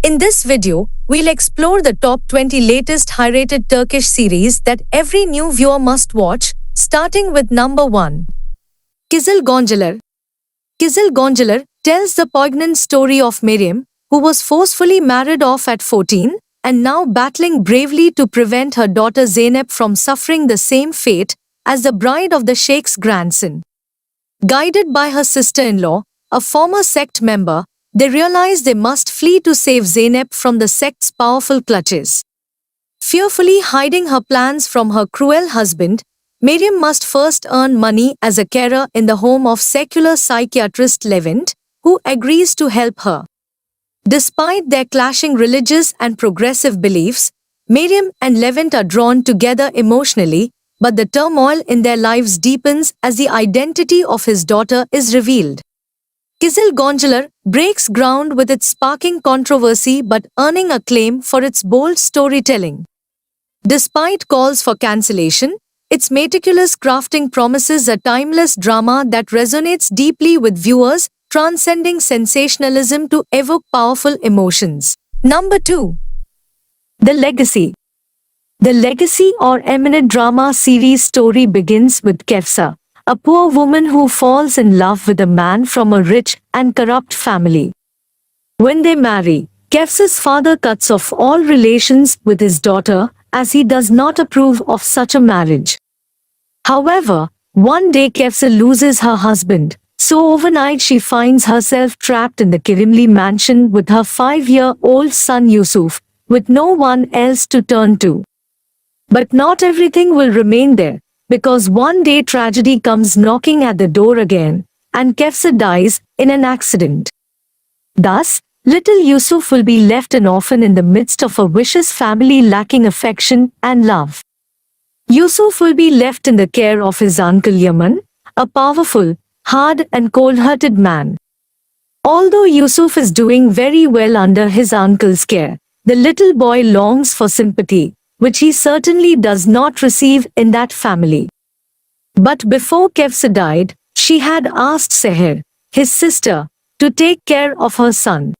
In this video, we'll explore the top 20 latest high-rated Turkish series that every new viewer must watch, starting with number 1. Kizil Goncalar. Kizil Goncalar tells the poignant story of Miriam, who was forcefully married off at 14 and now battling bravely to prevent her daughter Zeynep from suffering the same fate as the bride of the Sheikh's grandson. Guided by her sister-in-law, a former sect member, they realize they must flee to save Zeynep from the sect's powerful clutches. Fearfully hiding her plans from her cruel husband, Miriam must first earn money as a carer in the home of secular psychiatrist Levent, who agrees to help her. Despite their clashing religious and progressive beliefs, Miriam and Levent are drawn together emotionally, but the turmoil in their lives deepens as the identity of his daughter is revealed. Kizil Goncalar breaks ground with its sparking controversy but earning acclaim for its bold storytelling. Despite calls for cancellation, its meticulous crafting promises a timeless drama that resonates deeply with viewers, transcending sensationalism to evoke powerful emotions. Number 2. The Legacy. The Legacy or eminent drama series story begins with Kefsa, a poor woman who falls in love with a man from a rich and corrupt family. When they marry, Kefsa's father cuts off all relations with his daughter as he does not approve of such a marriage. However, one day Kefsa loses her husband, so overnight she finds herself trapped in the Kirimli mansion with her 5-year-old son Yusuf, with no one else to turn to. But not everything will remain there, because one day tragedy comes knocking at the door again, and Kefsa dies in an accident. Thus, little Yusuf will be left an orphan in the midst of a vicious family lacking affection and love. Yusuf will be left in the care of his uncle Yaman, a powerful, hard and cold-hearted man. Although Yusuf is doing very well under his uncle's care, the little boy longs for sympathy, which he certainly does not receive in that family. But before Kefsa died, she had asked Seher, his sister, to take care of her son.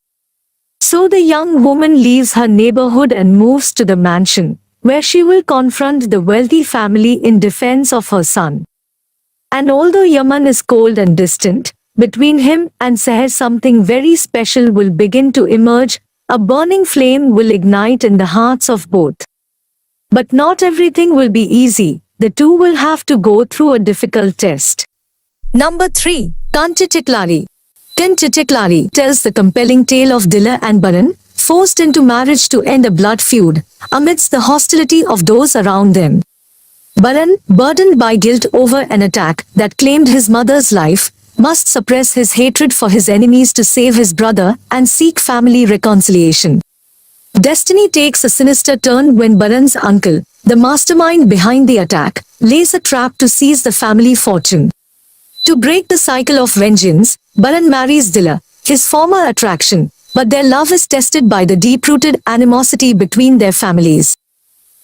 So the young woman leaves her neighborhood and moves to the mansion, where she will confront the wealthy family in defense of her son. And although Yaman is cold and distant, between him and Seher something very special will begin to emerge, a burning flame will ignite in the hearts of both. But not everything will be easy, the two will have to go through a difficult test. Number 3. Kan Çiçekleri. Kan Çiçekleri tells the compelling tale of Dila and Baran, forced into marriage to end a blood feud, amidst the hostility of those around them. Baran, burdened by guilt over an attack that claimed his mother's life, must suppress his hatred for his enemies to save his brother and seek family reconciliation. Destiny takes a sinister turn when Baran's uncle, the mastermind behind the attack, lays a trap to seize the family fortune. To break the cycle of vengeance, Baran marries Dila, his former attraction, but their love is tested by the deep-rooted animosity between their families.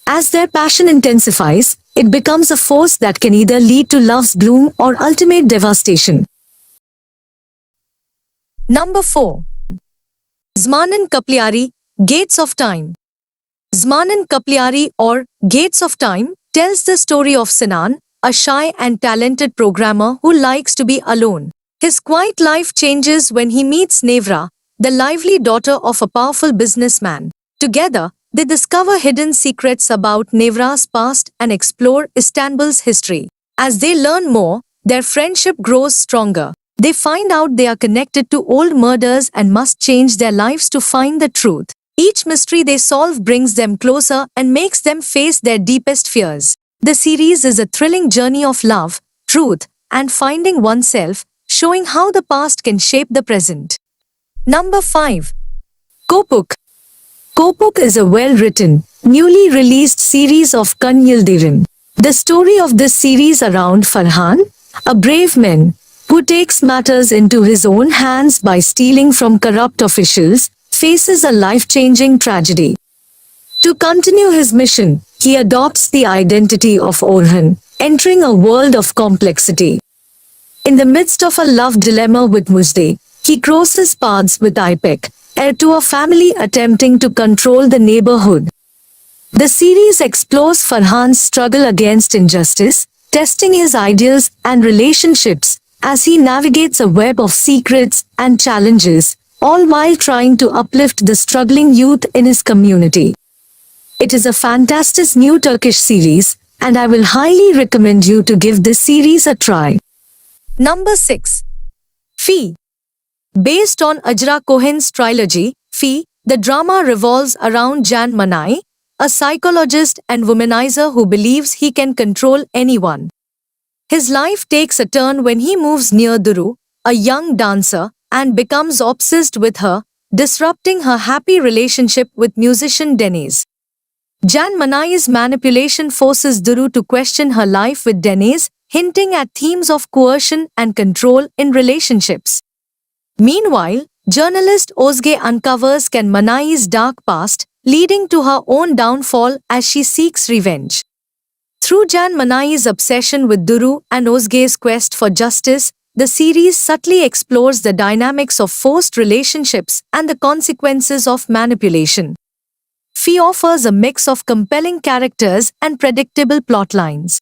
As their passion intensifies, it becomes a force that can either lead to love's bloom or ultimate devastation. Number 4. Zmanin Kaplyari, Gates of Time. Zmanin Kaplyari or Gates of Time tells the story of Sinan, a shy and talented programmer who likes to be alone. His quiet life changes when he meets Nevra, the lively daughter of a powerful businessman. Together, they discover hidden secrets about Nevra's past and explore Istanbul's history. As they learn more, their friendship grows stronger. They find out they are connected to old murders and must change their lives to find the truth. Each mystery they solve brings them closer and makes them face their deepest fears. The series is a thrilling journey of love, truth, and finding oneself, showing how the past can shape the present. Number 5. Kopuk. Kopuk is a well-written, newly released series of Kan Yildirim. The story of this series around Farhan, a brave man, who takes matters into his own hands by stealing from corrupt officials, faces a life-changing tragedy. To continue his mission, he adopts the identity of Orhan, entering a world of complexity. In the midst of a love dilemma with Mujde, he crosses paths with Ipek, heir to a family attempting to control the neighborhood. The series explores Farhan's struggle against injustice, testing his ideals and relationships as he navigates a web of secrets and challenges, all while trying to uplift the struggling youth in his community. It is a fantastic new Turkish series, and I will highly recommend you to give this series a try. Number 6. Fi. Based on Ajra Cohen's trilogy, Fi, the drama revolves around Can Manai, a psychologist and womanizer who believes he can control anyone. His life takes a turn when he moves near Duru, a young dancer, and becomes obsessed with her, disrupting her happy relationship with musician Deniz. Can Manai's manipulation forces Duru to question her life with Deniz, hinting at themes of coercion and control in relationships. Meanwhile, journalist Ozge uncovers Can Manai's dark past, leading to her own downfall as she seeks revenge. Through Can Manai's obsession with Duru and Ozge's quest for justice, the series subtly explores the dynamics of forced relationships and the consequences of manipulation. Fi offers a mix of compelling characters and predictable plotlines.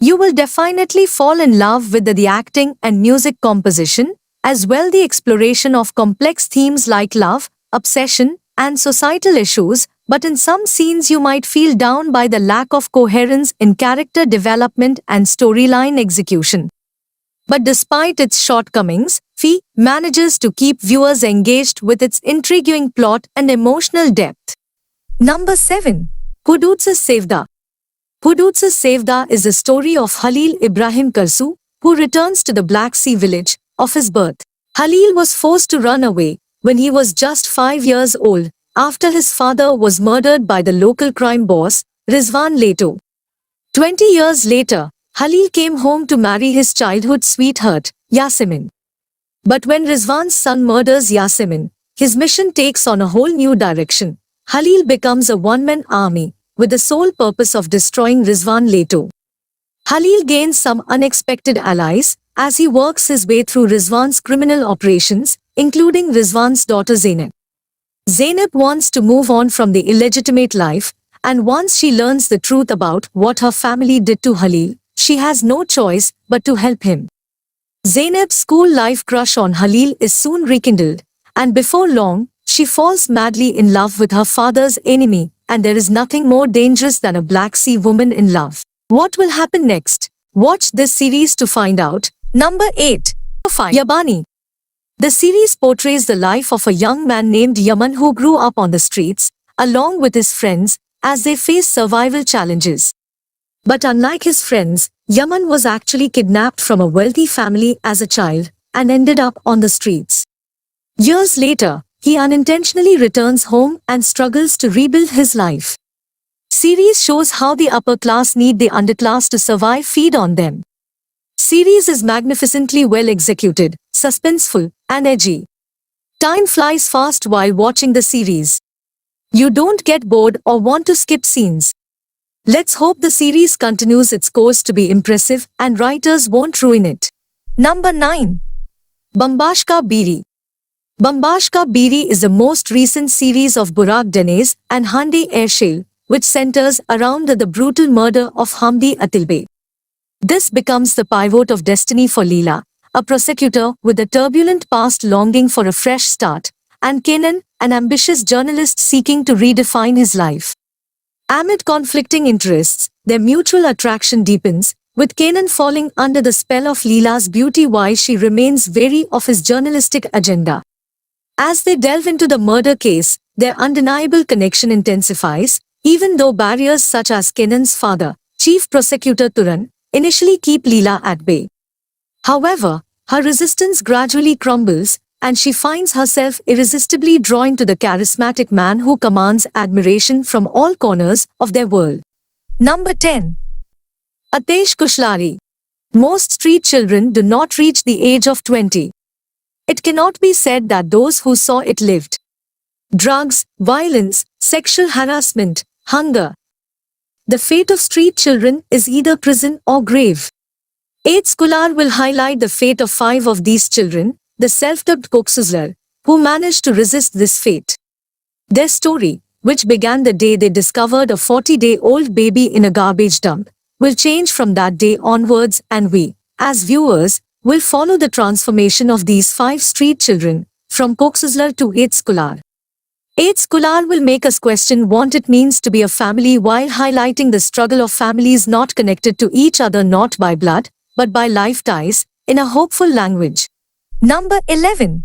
You will definitely fall in love with the acting and music composition, as well the exploration of complex themes like love, obsession, and societal issues, but in some scenes you might feel down by the lack of coherence in character development and storyline execution. But despite its shortcomings, Fi manages to keep viewers engaged with its intriguing plot and emotional depth. Number 7. Hududsuz Sevda. Hududsuz Sevda is the story of Halil Ibrahim Karsu, who returns to the Black Sea village of his birth. Halil was forced to run away when he was just 5 years old, after his father was murdered by the local crime boss, Rizwan Leto. 20 years later, Halil came home to marry his childhood sweetheart, Yasemin. But when Rizwan's son murders Yasemin, his mission takes on a whole new direction. Halil becomes a one-man army, with the sole purpose of destroying Rizwan Leto. Halil gains some unexpected allies, as he works his way through Rizwan's criminal operations, including Rizwan's daughter Zeynep. Zeynep wants to move on from the illegitimate life, and once she learns the truth about what her family did to Halil, she has no choice but to help him. Zeynep's school life crush on Halil is soon rekindled, and before long, she falls madly in love with her father's enemy, and there is nothing more dangerous than a Black Sea woman in love. What will happen next? Watch this series to find out. Number 8. Yabani. The series portrays the life of a young man named Yaman who grew up on the streets, along with his friends, as they face survival challenges. But unlike his friends, Yaman was actually kidnapped from a wealthy family as a child, and ended up on the streets. Years later, he unintentionally returns home and struggles to rebuild his life. Series shows how the upper class need the underclass to survive, feed on them. Series is magnificently well executed, suspenseful, and edgy. Time flies fast while watching the series. You don't get bored or want to skip scenes. Let's hope the series continues its course to be impressive and writers won't ruin it. Number 9. Bambashka Biri. Bambashka Biri is the most recent series of Burak Deniz and Hande Ershel, which centers around the brutal murder of Hamdi Atilbey. This becomes the pivot of destiny for Leela, a prosecutor with a turbulent past longing for a fresh start, and Kenan, an ambitious journalist seeking to redefine his life. Amid conflicting interests, their mutual attraction deepens, with Kenan falling under the spell of Leela's beauty while she remains wary of his journalistic agenda. As they delve into the murder case, their undeniable connection intensifies, even though barriers such as Kenan's father, Chief Prosecutor Turan, initially keep Leela at bay. However, her resistance gradually crumbles, and she finds herself irresistibly drawn to the charismatic man who commands admiration from all corners of their world. Number 10. Atesh Kushlari. Most street children do not reach the age of 20. It cannot be said that those who saw it lived. Drugs, violence, sexual harassment, hunger. The fate of street children is either prison or grave. Eight Scholar will highlight the fate of 5 of these children, the self-dubbed Koksuzlar, who manage to resist this fate. Their story, which began the day they discovered a 40-day-old baby in a garbage dump, will change from that day onwards, and we, as viewers, will follow the transformation of these 5 street children, from Koksuzlar to 8th Scholar. 8th Scholar will make us question what it means to be a family while highlighting the struggle of families not connected to each other not by blood, but by life ties, in a hopeful language. Number 11.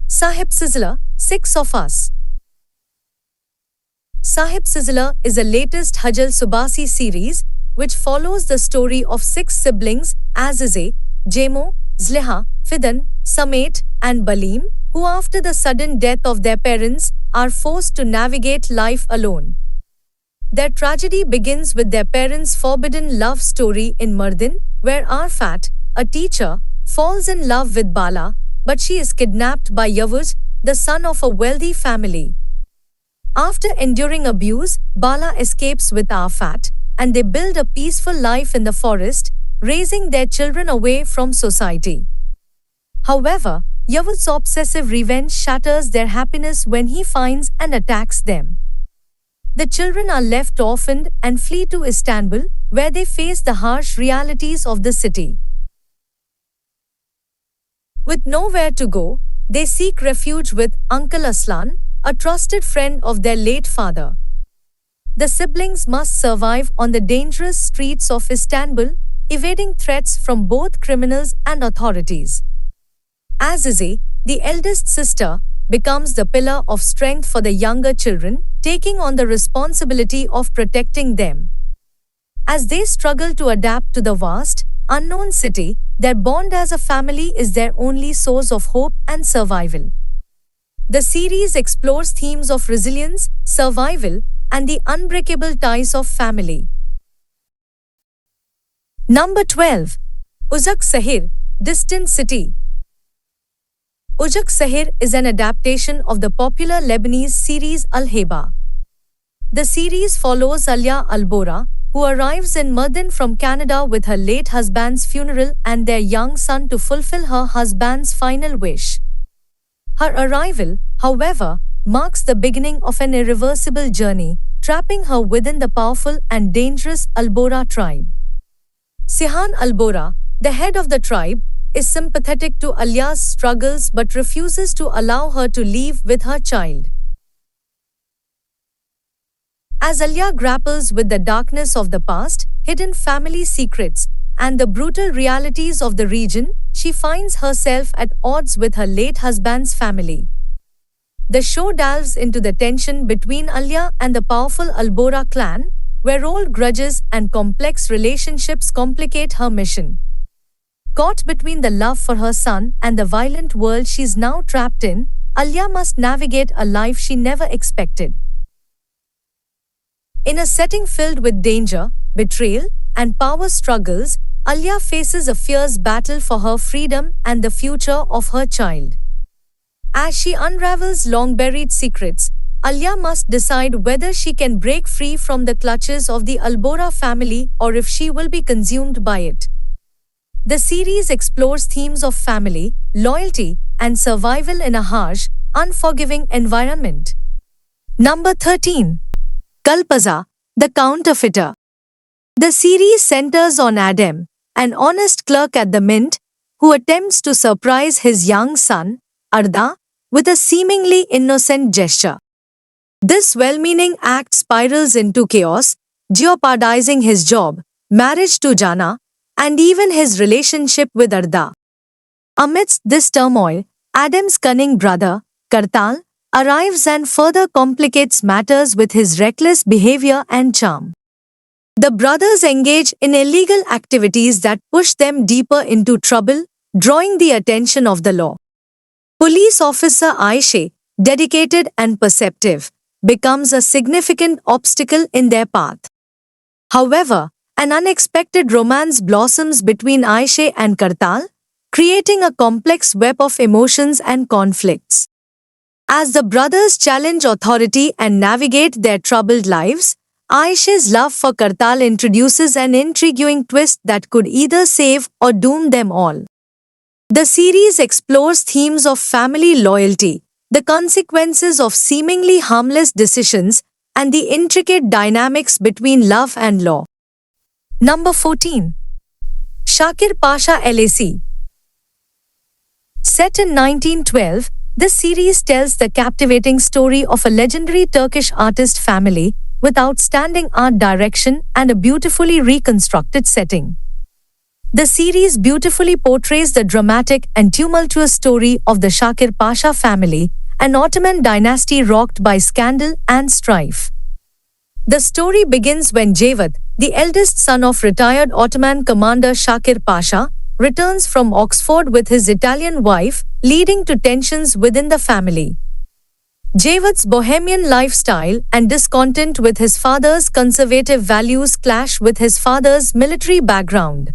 Sahib Sizzler, 6 of Us. Sahib Sizzler is the latest Hajal Subasi series, which follows the story of 6 siblings, Azize, Jemo, Zleha, Fidan, Samet, and Baleem, who after the sudden death of their parents, are forced to navigate life alone. Their tragedy begins with their parents' forbidden love story in Mardin, where Arfat, a teacher, falls in love with Bala, but she is kidnapped by Yavuz, the son of a wealthy family. After enduring abuse, Bala escapes with Arfat, and they build a peaceful life in the forest, raising their children away from society. However, Yavuz's obsessive revenge shatters their happiness when he finds and attacks them. The children are left orphaned and flee to Istanbul, where they face the harsh realities of the city. With nowhere to go, they seek refuge with Uncle Aslan, a trusted friend of their late father. The siblings must survive on the dangerous streets of Istanbul, evading threats from both criminals and authorities. Azize, the eldest sister, becomes the pillar of strength for the younger children, taking on the responsibility of protecting them. As they struggle to adapt to the vast, unknown city, their bond as a family is their only source of hope and survival. The series explores themes of resilience, survival, and the unbreakable ties of family. Number 12. Uzak Sahir, Distant City. Uzak Sahir is an adaptation of the popular Lebanese series Al-Heba. The series follows Alia Albora, who arrives in Mardin from Canada with her late husband's funeral and their young son to fulfill her husband's final wish. Her arrival, however, marks the beginning of an irreversible journey, trapping her within the powerful and dangerous Albora tribe. Sihan Albora, the head of the tribe, is sympathetic to Alia's struggles but refuses to allow her to leave with her child. As Alia grapples with the darkness of the past, hidden family secrets, and the brutal realities of the region, she finds herself at odds with her late husband's family. The show delves into the tension between Alia and the powerful Albora clan, where old grudges and complex relationships complicate her mission. Caught between the love for her son and the violent world she's now trapped in, Alia must navigate a life she never expected. In a setting filled with danger, betrayal, and power struggles, Alia faces a fierce battle for her freedom and the future of her child. As she unravels long-buried secrets, Alia must decide whether she can break free from the clutches of the Albora family or if she will be consumed by it. The series explores themes of family, loyalty, and survival in a harsh, unforgiving environment. Number 13. Kalpaza, the Counterfeiter. The series centers on Adam, an honest clerk at the mint, who attempts to surprise his young son, Arda, with a seemingly innocent gesture. This well-meaning act spirals into chaos, jeopardizing his job, marriage to Jana, and even his relationship with Arda. Amidst this turmoil, Adam's cunning brother, Kartal, arrives and further complicates matters with his reckless behavior and charm. The brothers engage in illegal activities that push them deeper into trouble, drawing the attention of the law. Police officer Aisha, dedicated and perceptive, becomes a significant obstacle in their path. However, an unexpected romance blossoms between Aisha and Kartal, creating a complex web of emotions and conflicts. As the brothers challenge authority and navigate their troubled lives, Aisha's love for Kartal introduces an intriguing twist that could either save or doom them all. The series explores themes of family loyalty, the consequences of seemingly harmless decisions, and the intricate dynamics between love and law. Number 14. Shakir Pasha LAC. Set in 1912, this series tells the captivating story of a legendary Turkish artist family with outstanding art direction and a beautifully reconstructed setting. The series beautifully portrays the dramatic and tumultuous story of the Shakir Pasha family, an Ottoman dynasty rocked by scandal and strife. The story begins when Cevat, the eldest son of retired Ottoman commander Shakir Pasha, returns from Oxford with his Italian wife, leading to tensions within the family. Cevat's bohemian lifestyle and discontent with his father's conservative values clash with his father's military background.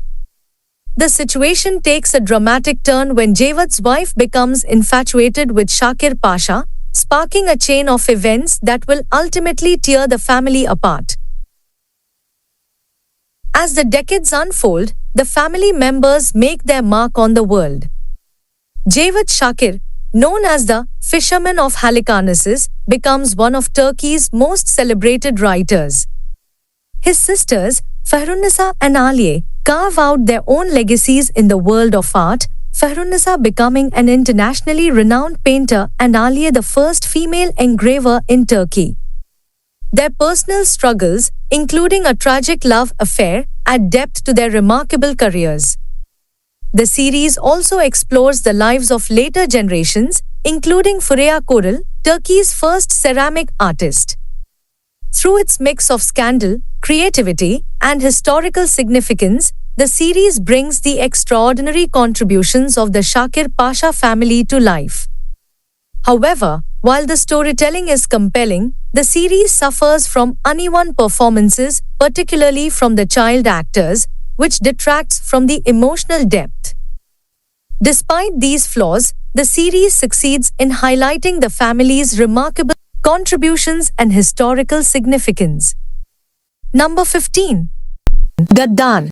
The situation takes a dramatic turn when Cevat's wife becomes infatuated with Shakir Pasha, sparking a chain of events that will ultimately tear the family apart. As the decades unfold, the family members make their mark on the world. Cevat Shakir, known as the Fisherman of Halicarnassus, becomes one of Turkey's most celebrated writers. His sisters, Fahrunnisa and Aliye, carve out their own legacies in the world of art, Fahrunnisa becoming an internationally renowned painter and Aliye the first female engraver in Turkey. Their personal struggles, including a tragic love affair, add depth to their remarkable careers. The series also explores the lives of later generations, including Fureya Korel, Turkey's first ceramic artist. Through its mix of scandal, creativity, and historical significance, the series brings the extraordinary contributions of the Shakir Pasha family to life. However, while the storytelling is compelling, the series suffers from uneven performances, particularly from the child actors, which detracts from the emotional depth. Despite these flaws, the series succeeds in highlighting the family's remarkable contributions and historical significance. Number 15. Gaddar.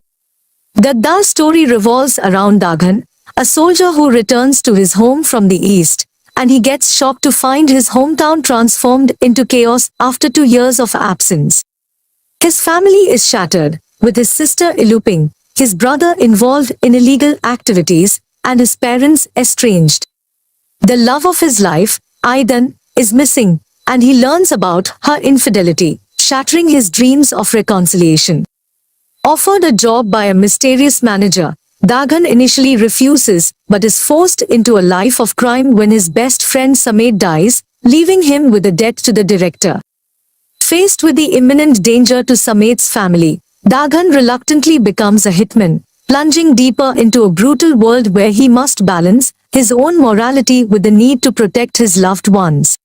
Gaddar's story revolves around Daghan, a soldier who returns to his home from the east, and he gets shocked to find his hometown transformed into chaos after 2 years of absence. His family is shattered, with his sister eloping, his brother involved in illegal activities, and his parents estranged. The love of his life, Aidan, is missing, and he learns about her infidelity, shattering his dreams of reconciliation. Offered a job by a mysterious manager, Daghan initially refuses but is forced into a life of crime when his best friend Samet dies, leaving him with a debt to the director. Faced with the imminent danger to Samet's family, Daghan reluctantly becomes a hitman, plunging deeper into a brutal world where he must balance his own morality with the need to protect his loved ones.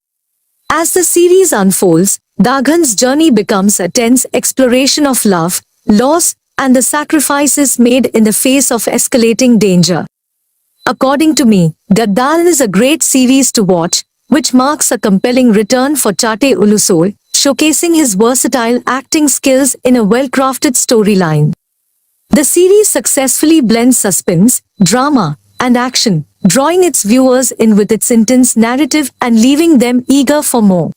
As the series unfolds, Daghan's journey becomes a tense exploration of love, loss, and the sacrifices made in the face of escalating danger. According to me, Gaddar is a great series to watch, which marks a compelling return for Çağatay Ulusoy, showcasing his versatile acting skills in a well-crafted storyline. The series successfully blends suspense, drama, and action, drawing its viewers in with its intense narrative and leaving them eager for more.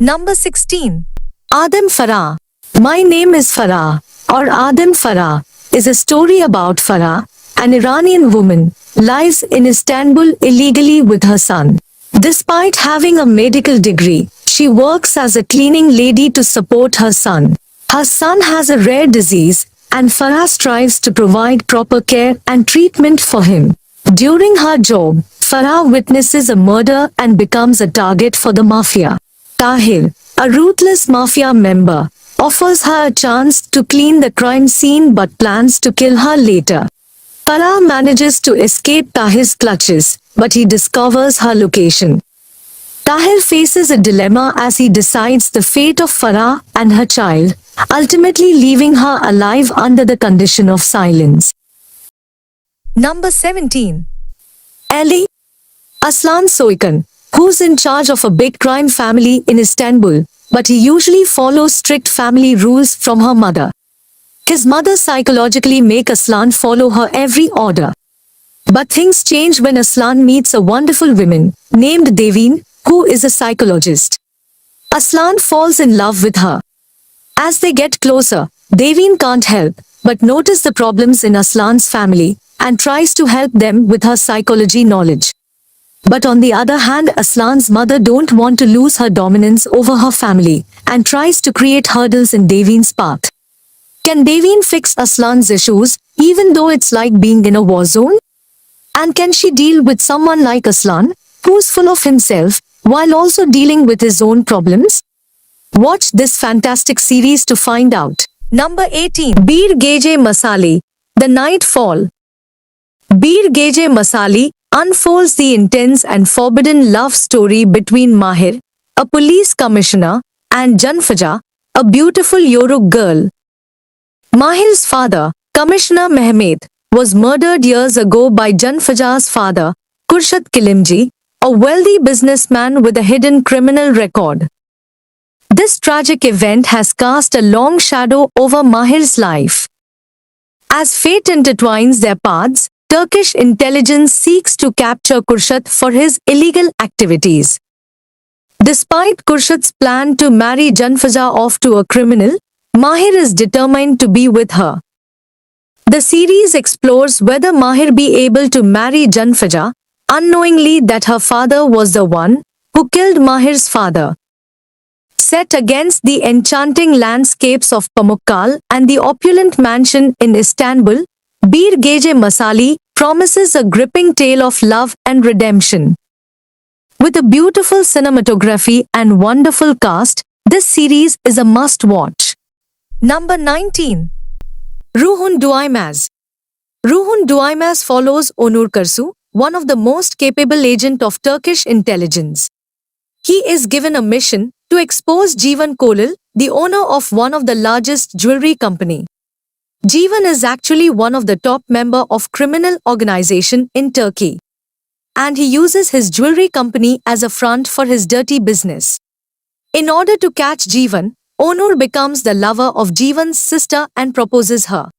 Number 16. Adem Farah. My Name is Farah, or Adem Farah, is a story about Farah, an Iranian woman, lives in Istanbul illegally with her son. Despite having a medical degree, she works as a cleaning lady to support her son. Her son has a rare disease, and Farah strives to provide proper care and treatment for him. During her job, Farah witnesses a murder and becomes a target for the mafia. Tahir, a ruthless mafia member, offers her a chance to clean the crime scene but plans to kill her later. Farah manages to escape Tahir's clutches, but he discovers her location. Tahir faces a dilemma as he decides the fate of Farah and her child, ultimately leaving her alive under the condition of silence. Number 17. Ali. Aslan Soykan, who's in charge of a big crime family in Istanbul, but he usually follows strict family rules from her mother. His mother psychologically makes Aslan follow her every order. But things change when Aslan meets a wonderful woman named Deveen, who is a psychologist. Aslan falls in love with her. As they get closer, Deveen can't help but notice the problems in Aslan's family and tries to help them with her psychology knowledge. But on the other hand, Aslan's mother don't want to lose her dominance over her family and tries to create hurdles in Deveen's path. Can Deveen fix Aslan's issues even though it's like being in a war zone? And can she deal with someone like Aslan, who's full of himself, while also dealing with his own problems? Watch this fantastic series to find out. Number 18. Beer Geje Masali, The Nightfall. Beer Geje Masali unfolds the intense and forbidden love story between Mahir, a police commissioner, and Janfaja, a beautiful Yoruk girl. Mahir's father, Commissioner Mehmet, was murdered years ago by Janfaja's father, Kurshad Kilimji, a wealthy businessman with a hidden criminal record. This tragic event has cast a long shadow over Mahir's life. As fate intertwines their paths, Turkish intelligence seeks to capture Kurshad for his illegal activities. Despite Kurshad's plan to marry Janfaja off to a criminal, Mahir is determined to be with her. The series explores whether Mahir be able to marry Janfaja, unknowingly that her father was the one who killed Mahir's father. Set against the enchanting landscapes of Pamukkale and the opulent mansion in Istanbul, Beer Geje Masali promises a gripping tale of love and redemption. With a beautiful cinematography and wonderful cast, this series is a must-watch. Number 19. Ruhun Duaymaz. Ruhun Duaymaz follows Onur Karsu, one of the most capable agents of Turkish intelligence. He is given a mission to expose Jivan Kolil, the owner of one of the largest jewelry company. Jivan is actually one of the top member of criminal organization in Turkey. And he uses his jewelry company as a front for his dirty business. In order to catch Jivan, Onur becomes the lover of Jivan's sister and proposes her.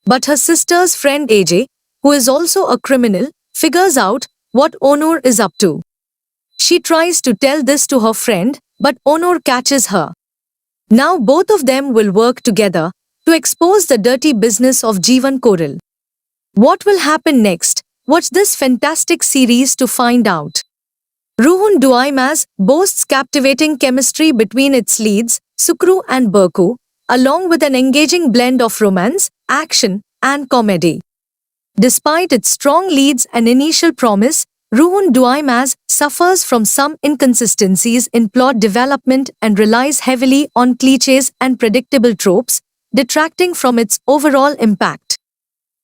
But her sister's friend AJ, who is also a criminal, figures out what Onur is up to. She tries to tell this to her friend, but Onur catches her. Now both of them will work together to expose the dirty business of Jivan Kolil. What will happen next? Watch this fantastic series to find out. Ruhun Duaymaz boasts captivating chemistry between its leads, Sukru and Berku, along with an engaging blend of romance, action, and comedy. Despite its strong leads and initial promise, Ruhun Duaymaz suffers from some inconsistencies in plot development and relies heavily on clichés and predictable tropes, detracting from its overall impact.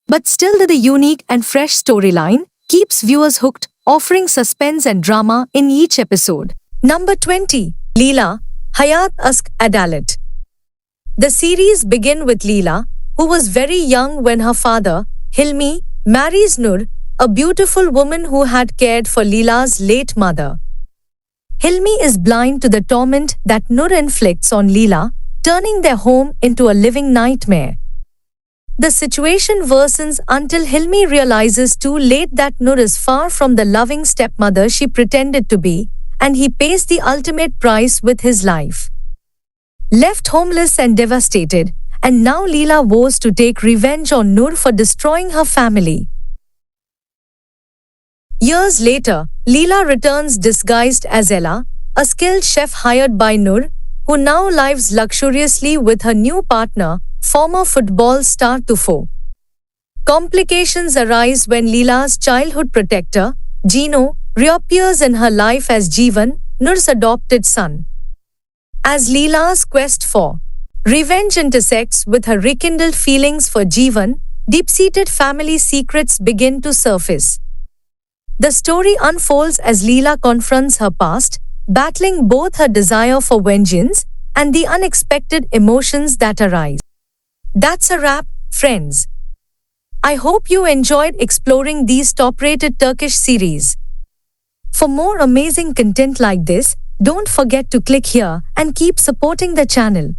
But still the unique and fresh storyline keeps viewers hooked, offering suspense and drama in each episode. Number 20. Leela, Hayat Aşk Adalet. The series begins with Leela, who was very young when her father, Hilmi, marries Nur, a beautiful woman who had cared for Leela's late mother. Hilmi is blind to the torment that Nur inflicts on Leela, turning their home into a living nightmare. The situation worsens until Hilmi realizes too late that Nur is far from the loving stepmother she pretended to be, and he pays the ultimate price with his life. Left homeless and devastated, and now Leela vows to take revenge on Nur for destroying her family. Years later, Leela returns disguised as Ella, a skilled chef hired by Nur, who now lives luxuriously with her new partner, former football star Tufo. Complications arise when Leela's childhood protector, Gino, reappears in her life as Jivan, Nur's adopted son. As Leela's quest for revenge intersects with her rekindled feelings for Jivan, deep-seated family secrets begin to surface. The story unfolds as Leela confronts her past, battling both her desire for vengeance and the unexpected emotions that arise. That's a wrap, friends. I hope you enjoyed exploring these top-rated Turkish series. For more amazing content like this, don't forget to click here and keep supporting the channel.